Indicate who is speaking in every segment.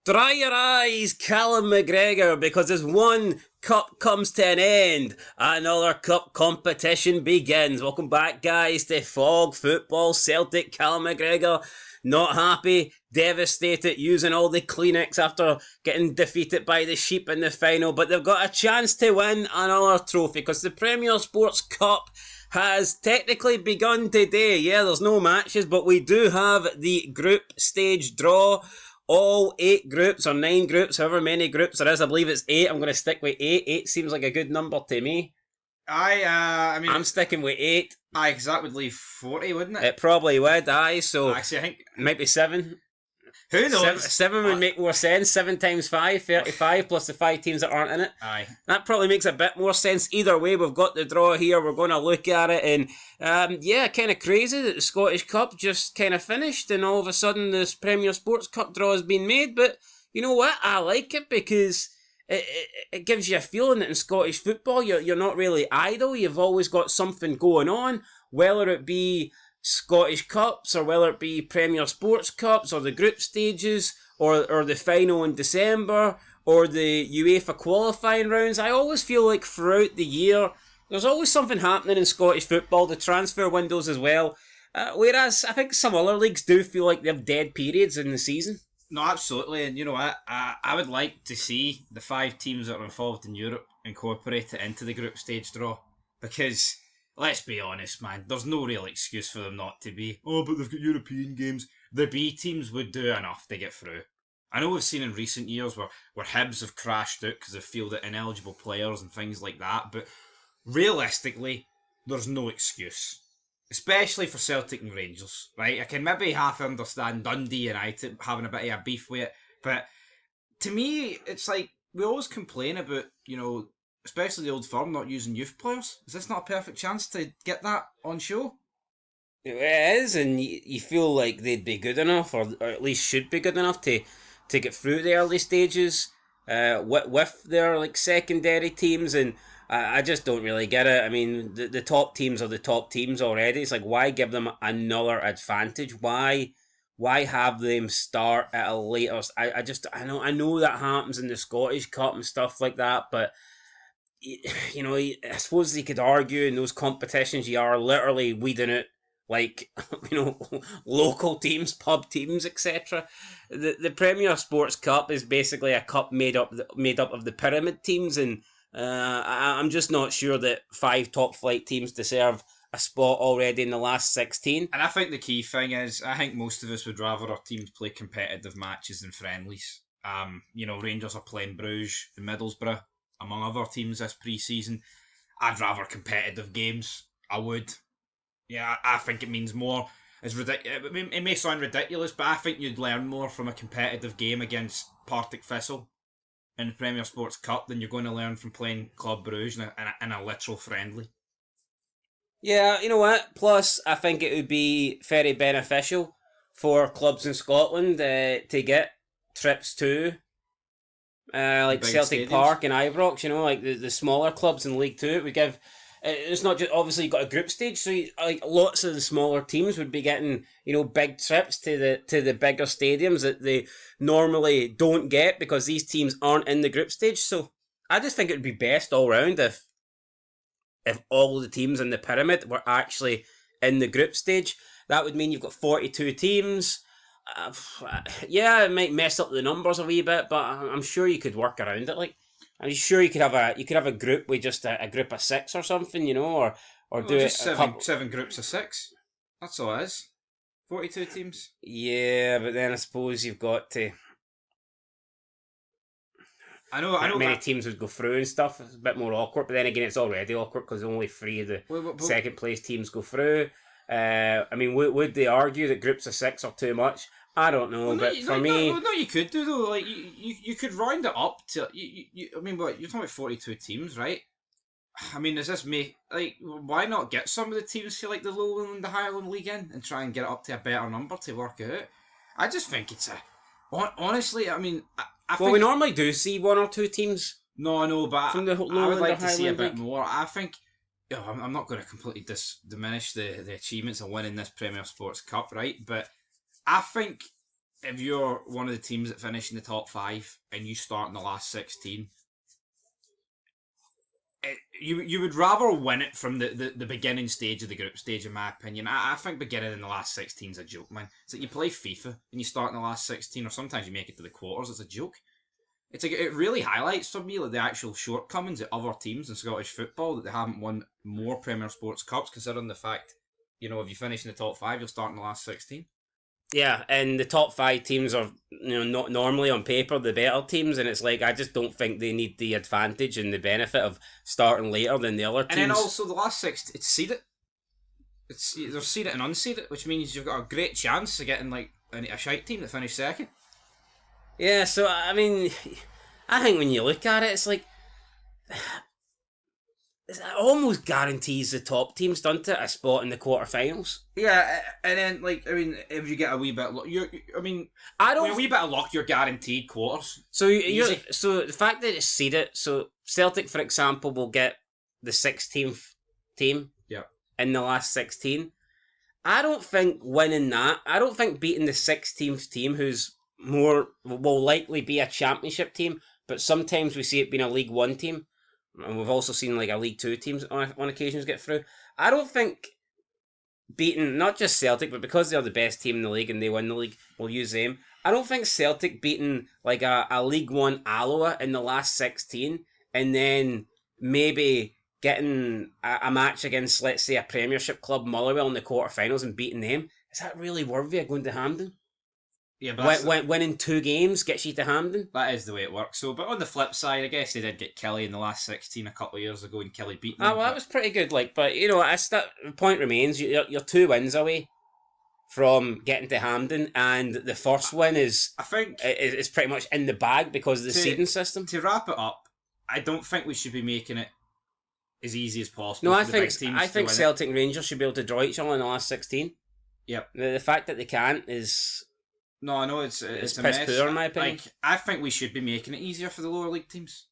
Speaker 1: Dry your eyes, Callum McGregor, because as one cup comes to an end, another cup competition begins. Welcome back, guys, to Fog Football. Celtic, Callum McGregor, not happy, devastated, using all the Kleenex after getting defeated by the Sheep in the final, but they've got a chance to win another trophy because the Premier Sports Cup has technically begun today. Yeah, there's no matches, but we do have the group stage draw. All 8 groups or 9 groups, however many groups there is. I believe it's 8. I'm going to stick with 8. 8 seems like a good number to me.
Speaker 2: I mean,
Speaker 1: I'm sticking with 8.
Speaker 2: because that would leave 40, wouldn't it?
Speaker 1: It probably would, aye. So
Speaker 2: Actually, I think
Speaker 1: maybe 7.
Speaker 2: who knows.
Speaker 1: Seven would make more sense. 7 times 5, 35, plus the 5 teams that aren't in it.
Speaker 2: Aye.
Speaker 1: That probably makes a bit more sense. Either way, we've got the draw here. We're going to look at it. And yeah, kind of crazy that the Scottish Cup just kind of finished and all of a sudden this Premier Sports Cup draw has been made. But you know what? I like it because it gives you a feeling that in Scottish football you're not really idle. You've always got something going on, whether it be Scottish Cups or whether it be Premier Sports Cups or the group stages or the final in December or the UEFA qualifying rounds. I always feel like throughout the year there's always something happening in Scottish football, the transfer windows as well. Whereas I think some other leagues do feel like they have dead periods in the season.
Speaker 2: No, absolutely. And you know what? I would like to see the 5 teams that are involved in Europe incorporated into the group stage draw. Because, let's be honest, man, there's no real excuse for them not to be. Oh, but they've got European games. The B teams would do enough to get through. I know we've seen in recent years where Hibs have crashed out because they've fielded ineligible players and things like that, but realistically, there's no excuse. Especially for Celtic and Rangers, right? I can maybe half understand Dundee United having a bit of a beef with it, but to me, it's like we always complain about, especially the Old Firm not using youth players. Is this not a perfect chance to get that on show?
Speaker 1: It is, and you feel like they'd be good enough, or at least should be good enough to get through the early stages with their like secondary teams, and I just don't really get it. I mean, the top teams are the top teams already. It's like, why give them another advantage? Why have them start at a later? I know that happens in the Scottish Cup and stuff like that, but I suppose you could argue in those competitions you are literally weeding out like local teams, pub teams, etc. The Premier Sports Cup is basically a cup made up of the pyramid teams, and I'm just not sure that 5 top flight teams deserve a spot already in the last 16.
Speaker 2: And I think the key thing is, I think most of us would rather our teams play competitive matches than friendlies. Rangers are playing Bruges and Middlesbrough, among other teams this pre-season. I'd rather competitive games. I would. Yeah, I think it means more. It's ridiculous. It may sound ridiculous, but I think you'd learn more from a competitive game against Partick Thistle in the Premier Sports Cup than you're going to learn from playing Club Bruges in a literal friendly.
Speaker 1: Yeah, you know what? Plus, I think it would be very beneficial for clubs in Scotland to get trips to like Celtic
Speaker 2: Stadiums.
Speaker 1: Park and Ibrox, like the smaller clubs in League Two. It would give. It's not just obviously you've got a group stage, so like lots of the smaller teams would be getting big trips to the bigger stadiums that they normally don't get because these teams aren't in the group stage. So I just think it would be best all round if all the teams in the pyramid were actually in the group stage. That would mean you've got 42 teams. Yeah, it might mess up the numbers a wee bit, but I'm sure you could work around it. Like, I'm sure you could have a group with just a group of 6 or something, or do
Speaker 2: just
Speaker 1: it
Speaker 2: seven groups of 6. That's all it is. 42 teams.
Speaker 1: Yeah, but then I suppose you've got to.
Speaker 2: I know.
Speaker 1: Many teams would go through and stuff. It's a bit more awkward, but then again, it's already awkward because only 3 of the second place teams go through. Would they argue that groups of 6 are too much? I don't know, but for me,
Speaker 2: you could do though. Like you could round it up to what you're talking about 42 teams, right? I mean, does this make why not get some of the teams to like the Lowland and the Highland League in and try and get it up to a better number to work it out? I just think it's honestly. I mean, I think
Speaker 1: we normally do see 1 or 2 teams.
Speaker 2: No, I know, but
Speaker 1: from the
Speaker 2: I would like to see a bit
Speaker 1: League.
Speaker 2: more. I think. I'm not going to completely diminish the achievements of winning this Premier Sports Cup, right? But I think if you're one of the teams that finish in the top 5 and you start in the last 16, you would rather win it from the beginning stage of the group stage, in my opinion. I think beginning in the last 16 is a joke, man. It's like you play FIFA and you start in the last 16, or sometimes you make it to the quarters. It's a joke. It's like it really highlights for me like the actual shortcomings of other teams in Scottish football, that they haven't won more Premier Sports Cups, considering the fact, if you finish in the top 5, you'll start in the last 16.
Speaker 1: Yeah, and the top 5 teams are, not normally on paper the better teams, and it's like I just don't think they need the advantage and the benefit of starting later than the other teams.
Speaker 2: And then also the last 6, it's seeded. There's seeded and unseeded, which means you've got a great chance of getting like a shite team that finished second.
Speaker 1: Yeah, so I mean, I think when you look at it, it's like it almost guarantees the top teams, doesn't it, a spot in the quarterfinals.
Speaker 2: Yeah, and then if you get a wee bit,
Speaker 1: I don't.
Speaker 2: With a wee bit of luck, you're guaranteed quarters.
Speaker 1: So so the fact that it's seeded, so Celtic, for example, will get the 16th team.
Speaker 2: Yeah.
Speaker 1: In the last 16. I don't think winning that. I don't think beating the 16th team, who's will likely be a championship team, but sometimes we see it being a League One team. And we've also seen like a League Two teams on occasions get through. I don't think beating not just Celtic, but because they're the best team in the league and they win the league, we'll use them. I don't think Celtic beating like a League One Alloa in the last 16 and then maybe getting a match against, let's say, a Premiership club, Motherwell, in the quarterfinals and beating them, is that really worthy of going to Hampden?
Speaker 2: Yeah, but
Speaker 1: winning 2 games gets you to Hampden.
Speaker 2: That is the way it works. So, but on the flip side, I guess they did get Kelly in the last 16 a couple of years ago, and Kelly beat them.
Speaker 1: Oh, well, that was pretty good. But the point remains, you're 2 wins away from getting to Hampden, and the first win is pretty much in the bag because of the seeding system.
Speaker 2: To wrap it up, I don't think we should be making it as easy as possible.
Speaker 1: No, I think Celtic and Rangers should be able to draw each other in the last 16.
Speaker 2: Yep.
Speaker 1: The fact that they can't is.
Speaker 2: No, I know it's a
Speaker 1: mess.
Speaker 2: Poor,
Speaker 1: in my opinion.
Speaker 2: I think we should be making it easier for the lower league teams.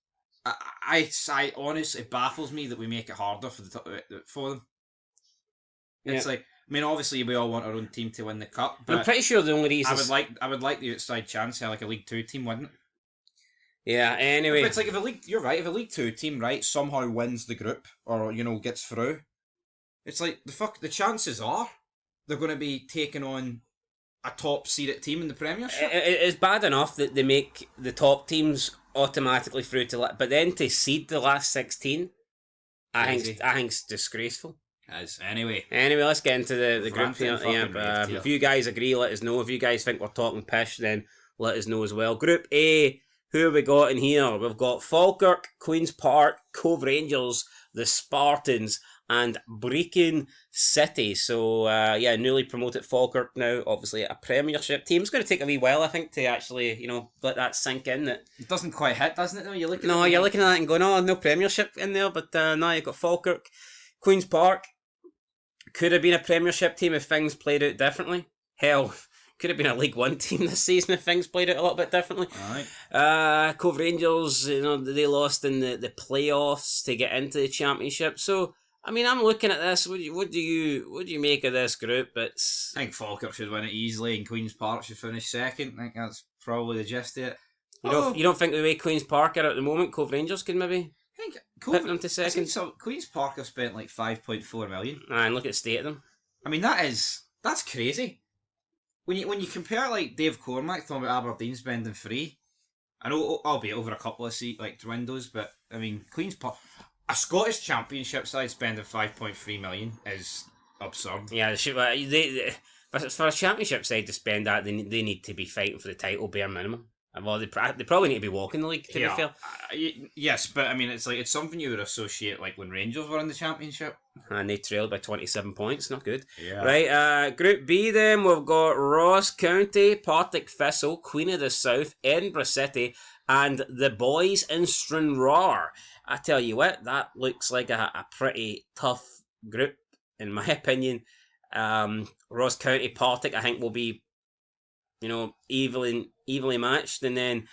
Speaker 2: I honestly, it baffles me that we make it harder for them. It's like, obviously we all want our own team to win the cup, but
Speaker 1: I'm pretty sure the only reason
Speaker 2: I would like the outside chance of like a League Two team winning it.
Speaker 1: Yeah. Anyway,
Speaker 2: but it's like if a League Two team somehow wins the group or gets through, it's like the chances are they're going to be taking on a top seeded team in the Premiership.
Speaker 1: It's bad enough that they make the top teams automatically through but then to seed the last 16, I think it's disgraceful.
Speaker 2: Anyway,
Speaker 1: let's get into the group here. If you guys agree, let us know. If you guys think we're talking pish, then let us know as well. Group A, who have we got in here? We've got Falkirk, Queen's Park, Cove Rangers, the Spartans, and Brechin City. So, newly promoted Falkirk now, obviously a Premiership team. It's going to take a wee while, I think, to actually, let that sink in. It
Speaker 2: doesn't quite hit, doesn't it, though? You're looking at
Speaker 1: it and going, no Premiership in there, but now you've got Falkirk. Queen's Park could have been a Premiership team if things played out differently. Hell, could have been a League One team this season if things played out a little bit differently.
Speaker 2: Alright.
Speaker 1: Cove Rangers, they lost in the playoffs to get into the Championship. So, I'm looking at this. What do you make of this group?
Speaker 2: I think Falkirk should win it easily, and Queen's Park should finish second. I think that's probably the gist of it.
Speaker 1: You don't think the way Queen's Park are at the moment, Cove Rangers can maybe put them to second?
Speaker 2: So Queen's Park have spent like 5.4 million.
Speaker 1: And look at the state of them.
Speaker 2: That's crazy. When you compare like Dave Cormack talking about Aberdeen spending 3, I know, albeit over a couple of windows, but Queen's Park. A Scottish Championship side spending 5.3 million is absurd.
Speaker 1: Yeah, for a Championship side to spend that, they need to be fighting for the title bare minimum. Well, they probably need to be walking the league, to be fair.
Speaker 2: Yes, but it's something you would associate like when Rangers were in the Championship.
Speaker 1: And they trailed by 27 points, not good.
Speaker 2: Yeah.
Speaker 1: Right, Group B then, we've got Ross County, Partick Thistle, Queen of the South, Edinburgh City, and the boys in Stranraer. I tell you what, that looks like a pretty tough group, in my opinion. Ross County, Partick, I think will be, evenly matched, and then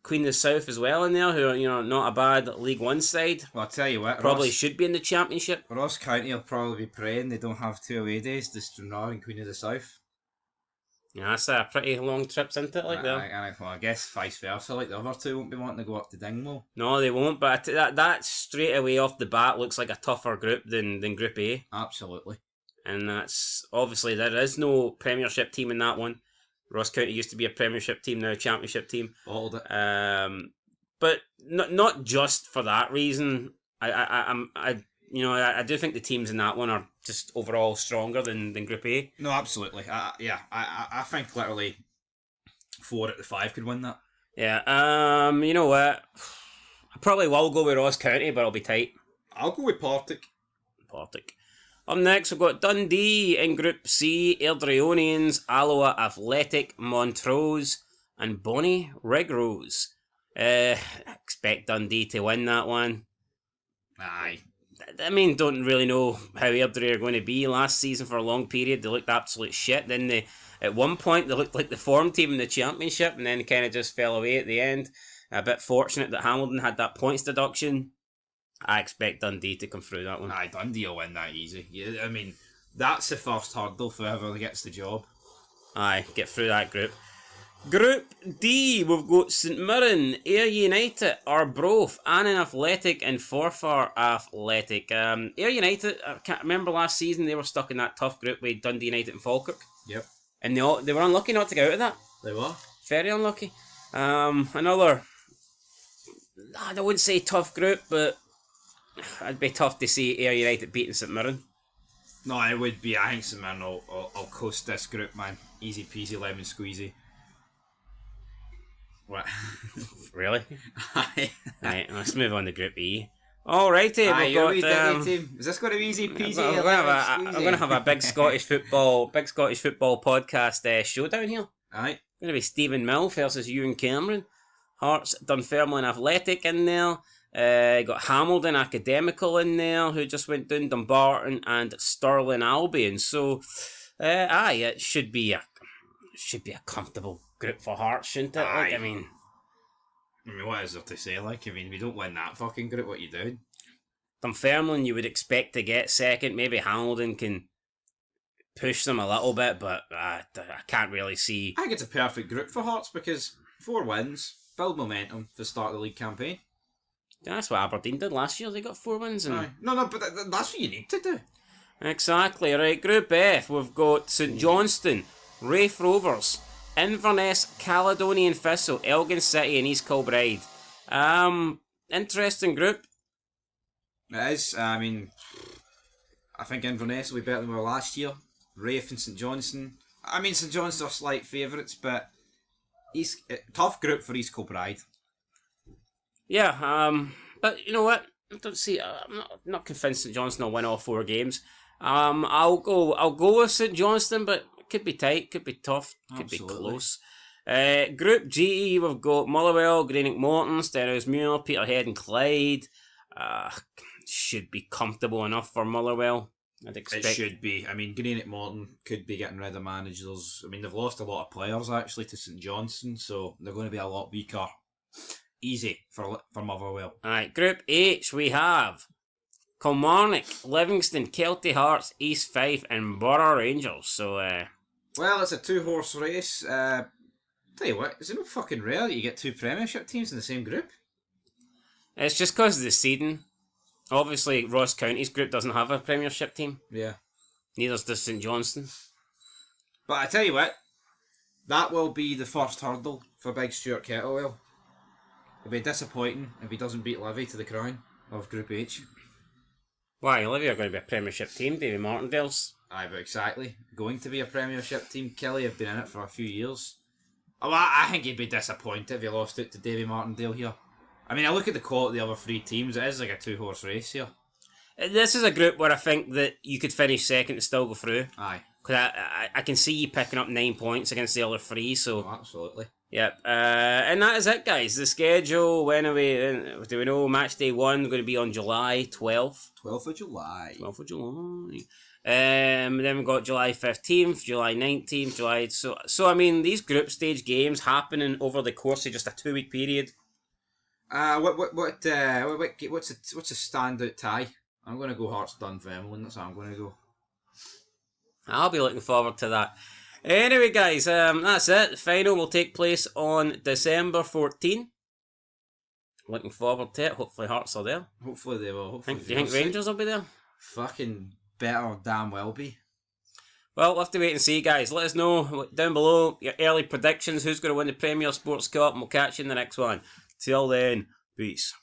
Speaker 1: Queen of the South as well in there, who are, not a bad League One side.
Speaker 2: Well, I'll tell you what,
Speaker 1: probably should be in the Championship.
Speaker 2: Ross County will probably be praying they don't have 2 away days to Stranraer and Queen of the South.
Speaker 1: Yeah, that's a pretty long trip, isn't it? Like that.
Speaker 2: Well, I guess vice versa. Like the other two won't be wanting to go up to Dingwall.
Speaker 1: No, they won't. But that straight away off the bat looks like a tougher group than Group A.
Speaker 2: Absolutely.
Speaker 1: And that's obviously there is no Premiership team in that one. Ross County used to be a Premiership team, now a Championship team.
Speaker 2: Bottled it.
Speaker 1: But not just for that reason. I do think the teams in that one are just overall stronger than Group A.
Speaker 2: No, absolutely. I think literally 4 out of 5 could win that.
Speaker 1: Yeah. You know what? I probably will go with Ross County, but it'll be tight.
Speaker 2: I'll go with Partick.
Speaker 1: Up next, we've got Dundee in Group C, Airdrieonians, Alloa Athletic, Montrose, and Bonnie Rigrose. I expect Dundee to win that one.
Speaker 2: Aye.
Speaker 1: I mean, don't really know how Airdrie are going to be. Last season, for a long period, they looked absolute shit. Then at one point, they looked like the form team in the Championship, and then kind of just fell away at the end. A bit fortunate that Hamilton had that points deduction. I expect Dundee to come through that one.
Speaker 2: Aye, Dundee will win that easy. Yeah, I mean, that's the first hurdle for whoever gets the job.
Speaker 1: Aye, get through that group. Group D, we've got St Mirren, Ayr United, Arbroath, Annan Athletic, and Forfar Athletic. Ayr United, I can't remember last season, they were stuck in that tough group with Dundee United and Falkirk.
Speaker 2: Yep.
Speaker 1: And they were unlucky not to get out of that.
Speaker 2: They were.
Speaker 1: Very unlucky. Another, I wouldn't say tough group, but it'd be tough to see Ayr United beating St Mirren.
Speaker 2: No, it would be. I think St Mirren will coast this group, man. Easy peasy, lemon squeezy. What?
Speaker 1: Really?
Speaker 2: Aye.
Speaker 1: Right, let's move on to Group E. Alrighty, we've got.
Speaker 2: Team. Is this going to be easy peasy?
Speaker 1: I'm going to have a big Scottish football podcast showdown here.
Speaker 2: Aye.
Speaker 1: Going to be Stephen Mill versus Ewan Cameron. Hearts, Dunfermline Athletic in there. Got Hamilton Academical in there, who just went down, Dumbarton and Stirling Albion. So, it should be a comfortable group for Hearts, shouldn't it?
Speaker 2: Aye.
Speaker 1: I mean,
Speaker 2: what is there to say? Like, I mean, we don't win that fucking group. What you doing?
Speaker 1: Dunfermline, you would expect to get second. Maybe Hamilton can push them a little bit, but I can't really see.
Speaker 2: I think it's a perfect group for Hearts because 4 wins, build momentum for the start of the league campaign.
Speaker 1: That's what Aberdeen did last year. They got 4 wins. And...
Speaker 2: No, but that's what you need to do.
Speaker 1: Exactly. Right, Group F, we've got St Johnstone, Raith Rovers, Inverness, Caledonian Thistle, Elgin City and East Kilbride. Interesting group.
Speaker 2: It is. I mean, I think Inverness will be better than we were last year. Raith and St Johnstone. I mean, St Johnstone are slight favourites, but tough group for East Kilbride.
Speaker 1: Yeah, but you know what? I don't see. I'm not convinced St Johnstone will win all 4 games. I'll go with St Johnstone, but it could be tight, could be tough, could
Speaker 2: Absolutely.
Speaker 1: be close. Group G, we've got Motherwell, Greenock Morton, Stirlingmuir, Peterhead, and Clyde. Should be comfortable enough for Motherwell. I'd expect.
Speaker 2: It should be. I mean, Greenock Morton could be getting rid of managers. I mean, they've lost a lot of players actually to St Johnstone, so they're going to be a lot weaker. Easy for Motherwell.
Speaker 1: Alright, Group H, we have Kilmarnock, Livingston, Kelty Hearts, East Fife, and Borough Rangers. So,
Speaker 2: well, it's a 2-horse race. Tell you what, is it not fucking rare that you get 2 Premiership teams in the same group?
Speaker 1: It's just because of the seeding. Obviously, Ross County's group doesn't have a Premiership team.
Speaker 2: Yeah.
Speaker 1: Neither does St Johnstone.
Speaker 2: But I tell you what, that will be the first hurdle for Big Stuart Kettlewell. It'll be disappointing if he doesn't beat Livy to the crown of Group H.
Speaker 1: Why, Livy are going to be a Premiership team, Davy Martindale's.
Speaker 2: Aye, but exactly. Going to be a Premiership team. Kelly have been in it for a few years. Oh, I think he'd be disappointed if he lost it to Davy Martindale here. I mean, I look at the quality of the other 3 teams, it is like a 2-horse race here.
Speaker 1: This is a group where I think that you could finish second and still go through.
Speaker 2: Aye.
Speaker 1: Because I can see you picking up 9 points against the other 3, so...
Speaker 2: Oh, absolutely.
Speaker 1: Yep. And that is it, guys. The schedule, when are we... do we know match day 1 going to be on July 12th?
Speaker 2: 12th of July.
Speaker 1: 12th of July. Then we've got July 15th, July 19th, July... So I mean, these group stage games happening over the course of just a 2-week period.
Speaker 2: What's a standout tie? I'm going to go Hearts Dunfermline. That's how I'm going to go.
Speaker 1: I'll be looking forward to that. Anyway, guys, that's it. The final will take place on December 14. Looking forward to it. Hopefully Hearts are there.
Speaker 2: Hopefully they will. Hopefully
Speaker 1: Do you think Rangers will be there?
Speaker 2: Fucking better damn well be.
Speaker 1: Well, we'll have to wait and see, guys. Let us know down below your early predictions. Who's going to win the Premier Sports Cup, and we'll catch you in the next one. Till then, peace.